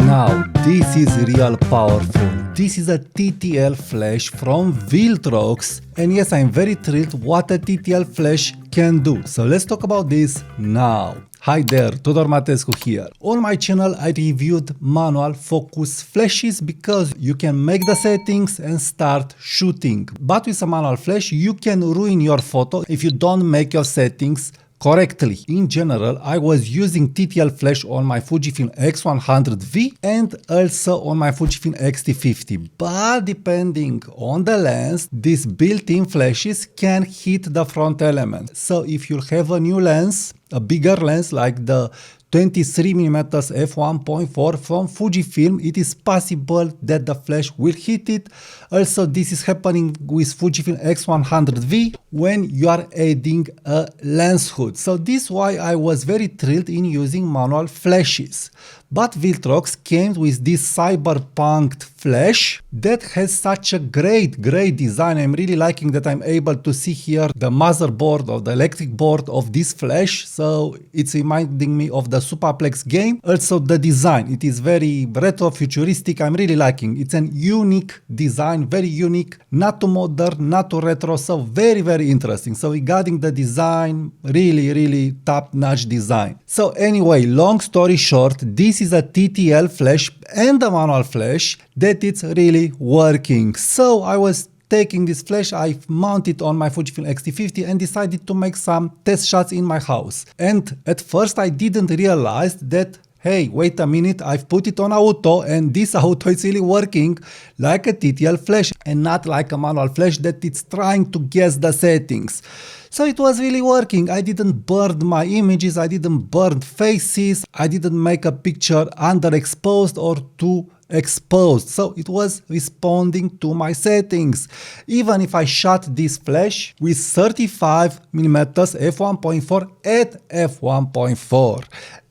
Now, this is real powerful. This is a TTL flash from Viltrox, and yes, I'm very thrilled what a TTL flash can do. So let's talk about this now. Hi there, Tudor Matescu here. On my channel I reviewed manual focus flashes because you can make the settings and start shooting. But with a manual flash you can ruin your photo if you don't make your settings correctly. In general, I was using TTL flash on my Fujifilm X100V and also on my Fujifilm X-T50. But depending on the lens, these built-in flashes can hit the front element. So if you have a new lens, a bigger lens like the 23mm f1.4 from Fujifilm, it is possible that the flash will hit it. Also, this is happening with Fujifilm X100V when you are adding a lens hood. So this is why I was very thrilled in using manual flashes. But Viltrox came with this cyberpunk flash that has such a great design. I'm really liking that I'm able to see here the motherboard or the electric board of this flash. So it's reminding me of the Superplex game. Also the design, it is very retro futuristic. I'm really liking. It's an unique design, very unique, not too modern, not too retro. So very interesting. So regarding the design, really top-notch design. So anyway, long story short, this is a TTL flash and a manual flash that it's really working. So I was taking this flash, I mounted on my Fujifilm X-T50 and decided to make some test shots in my house. And at first I didn't realize that, hey, wait a minute, I've put it on auto and this auto is really working like a TTL flash and not like a manual flash that it's trying to guess the settings. So it was really working. I didn't burn my images, I didn't burn faces, I didn't make a picture underexposed or too exposed. So it was responding to my settings. Even if I shot this flash with 35mm f1.4 at f1.4.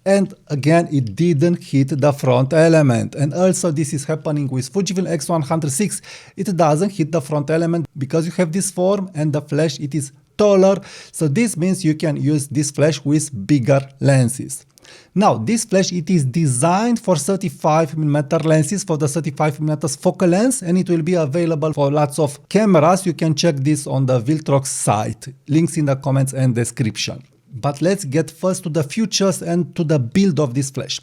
And again, it didn't hit the front element. And also this is happening with Fujifilm X106. It doesn't hit the front element because you have this form and the flash, it is taller. So this means you can use this flash with bigger lenses. Now, this flash, it is designed for 35mm lenses, for the 35mm focal length, and it will be available for lots of cameras. You can check this on the Viltrox site. Links in the comments and description. But let's get first to the features and to the build of this flash.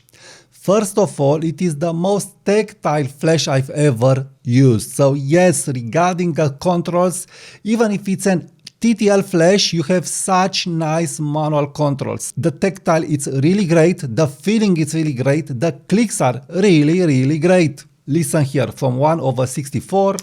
First of all, it is the most tactile flash I've ever used. So yes, regarding the controls, even if it's an TTL flash, you have such nice manual controls. The tactile, it's really great. The feeling is really great. The clicks are really great. Listen here, from 1/64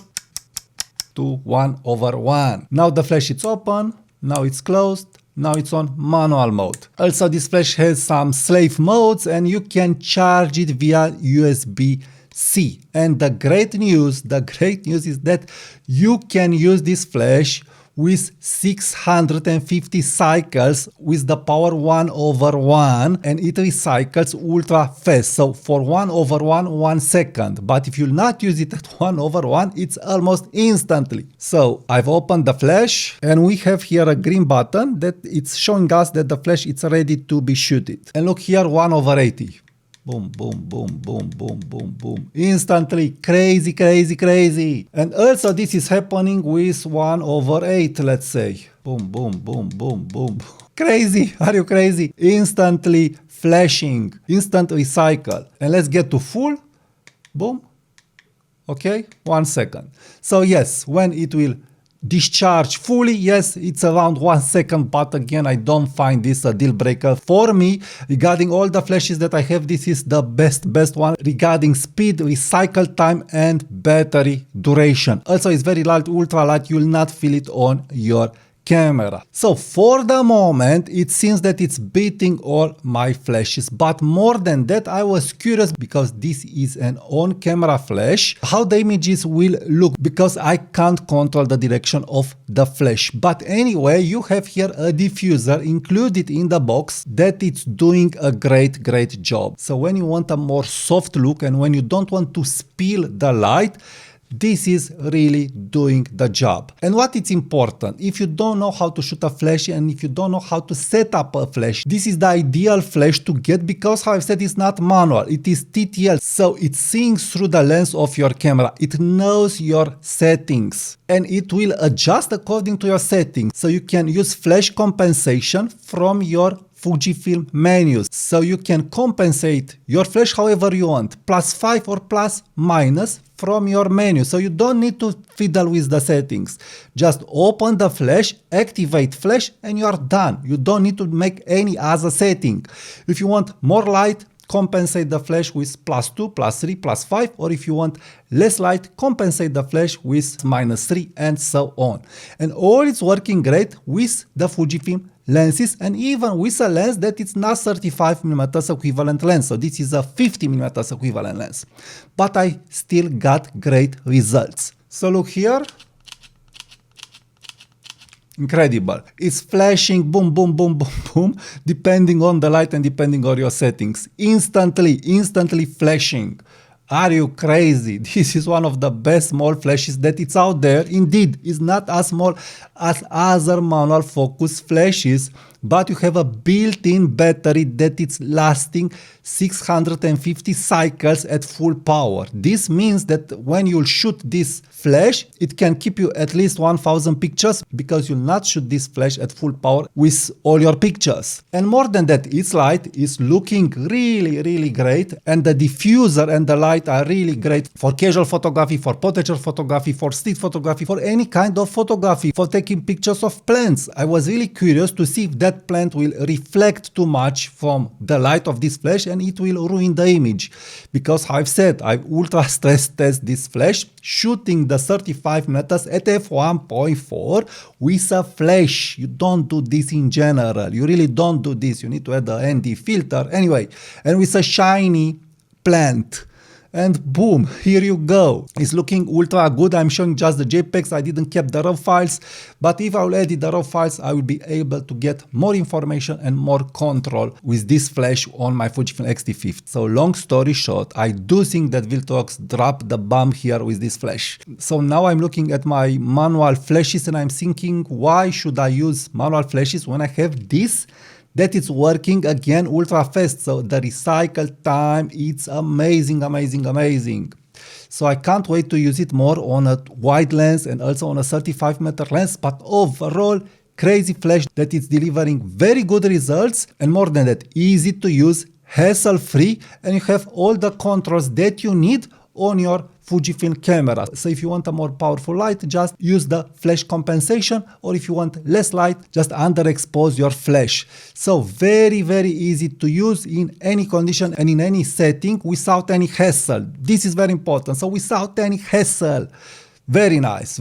to 1/1. Now the flash is open, now it's closed. Now it's on manual mode. Also, this flash has some slave modes and you can charge it via USB-C. And the great news is that you can use this flash with 650 cycles with the power 1/1 and it recycles ultra fast. So for 1/1, 1 second. But if you'll not use it at 1/1, it's almost instantly. So I've opened the flash and we have here a green button that it's showing us that the flash is ready to be shooted. And look here, 1/80. Boom. Instantly, crazy. And also this is happening with 1/8, let's say. Boom. Crazy, are you crazy? Instantly flashing, instant recycle. And let's get to full. Boom. Okay, 1 second. So yes, when it will discharge fully, yes, it's around 1 second, but again, I don't find this a deal breaker for me. Regarding all the flashes that I have, this is the best one regarding speed, recycle time and battery duration. Also, it's very light, ultra light, you'll not feel it on your camera. So for the moment, it seems that it's beating all my flashes. But more than that, I was curious because this is an on-camera flash, how the images will look because I can't control the direction of the flash. But anyway, you have here a diffuser included in the box that it's doing a great job. So when you want a more soft look and when you don't want to spill the light, this is really doing the job. And what is important, if you don't know how to shoot a flash and if you don't know how to set up a flash, this is the ideal flash to get, because how I've said, it's not manual, it is TTL, so it sees through the lens of your camera, it knows your settings and it will adjust according to your settings. So you can use flash compensation from your Fujifilm menus, so you can compensate your flash however you want, +5 or plus minus from your menu. So you don't need to fiddle with the settings. Just open the flash, activate flash, and you are done. You don't need to make any other setting. If you want more light, compensate the flash with +2, +3, +5, or if you want less light, compensate the flash with -3, and so on. And all is working great with the Fujifilm lenses, and even with a lens that it's not 35mm equivalent lens, so this is a 50mm equivalent lens, but I still got great results. So look here, incredible, it's flashing boom boom boom boom boom depending on the light and depending on your settings, instantly flashing. Are you crazy? This is one of the best small flashes that it's out there. Indeed, it's not as small as other manual focus flashes, but you have a built-in battery that it's lasting 650 cycles at full power. This means that when you shoot this flash, it can keep you at least 1000 pictures, because you'll not shoot this flash at full power with all your pictures. And more than that, its light is looking really great, and the diffuser and the light are really great for casual photography, for portraiture photography, for street photography, for any kind of photography, for taking pictures of plants. I was really curious to see if that plant will reflect too much from the light of this flash and it will ruin the image, because I've said I've ultra stress test this flash shooting the 35mm at f1.4 with a flash. You don't do this in general, you really don't do this, you need to add the ND filter anyway, and with a shiny plant. And boom, here you go. It's looking ultra good. I'm showing just the JPEGs, I didn't keep the raw files, but if I will edit the raw files, I will be able to get more information and more control with this flash on my Fujifilm X-T50. So long story short, I do think that Viltrox dropped the bomb here with this flash. So now I'm looking at my manual flashes and I'm thinking, why should I use manual flashes when I have this that it's working again ultra fast? So the recycle time, it's amazing. So I can't wait to use it more on a wide lens and also on a 35mm lens, but overall crazy flash that it's delivering very good results, and more than that, easy to use, hassle free, and you have all the controls that you need on your Fujifilm camera. So if you want a more powerful light, just use the flash compensation, or if you want less light, just underexpose your flash. So very easy to use in any condition and in any setting without any hassle. This is very important. So without any hassle. Very nice.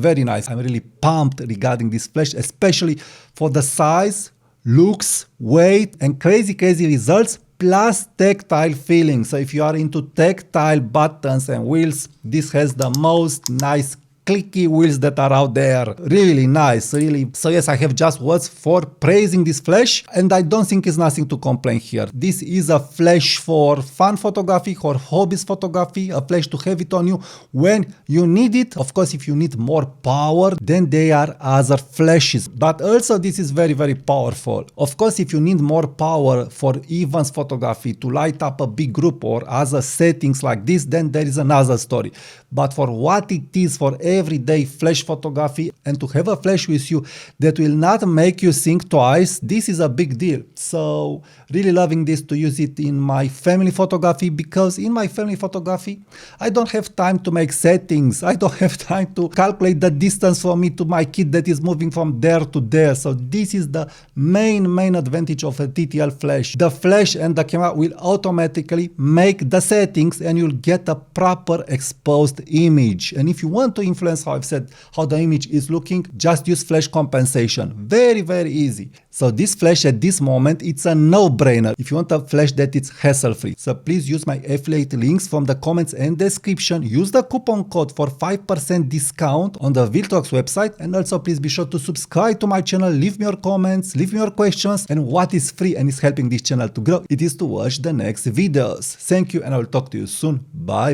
I'm really pumped regarding this flash, especially for the size, looks, weight, and crazy results, plus tactile feeling. So if you are into tactile buttons and wheels, this has the most nice clicky wheels that are out there. Really nice, really. So yes, I have just words for praising this flash, and I don't think it's nothing to complain here. This is a flash for fun photography or hobbies photography, a flash to have it on you when you need it. Of course, if you need more power, then there are other flashes, but also this is very powerful. Of course, if you need more power for events photography, to light up a big group or other settings like this, then there is another story. But for what it is, for everyday flash photography, and to have a flash with you that will not make you think twice, this is a big deal. So really loving this to use it in my family photography, because in my family photography I don't have time to make settings, I don't have time to calculate the distance from me to my kid that is moving from there to there. So this is the main advantage of a TTL flash. The flash and the camera will automatically make the settings and you'll get a proper exposed image. And if you want to influence, how I've said, how the image is looking, just use flash compensation. Very easy. So this flash at this moment, it's a no-brainer if you want a flash that it's hassle-free. So please use my affiliate links from the comments and description. Use the coupon code for 5% discount on the Viltrox website, and also please be sure to subscribe to my channel, leave me your comments, leave me your questions, and what is free and is helping this channel to grow, it is to watch the next videos. Thank you, and I will talk to you soon. Bye.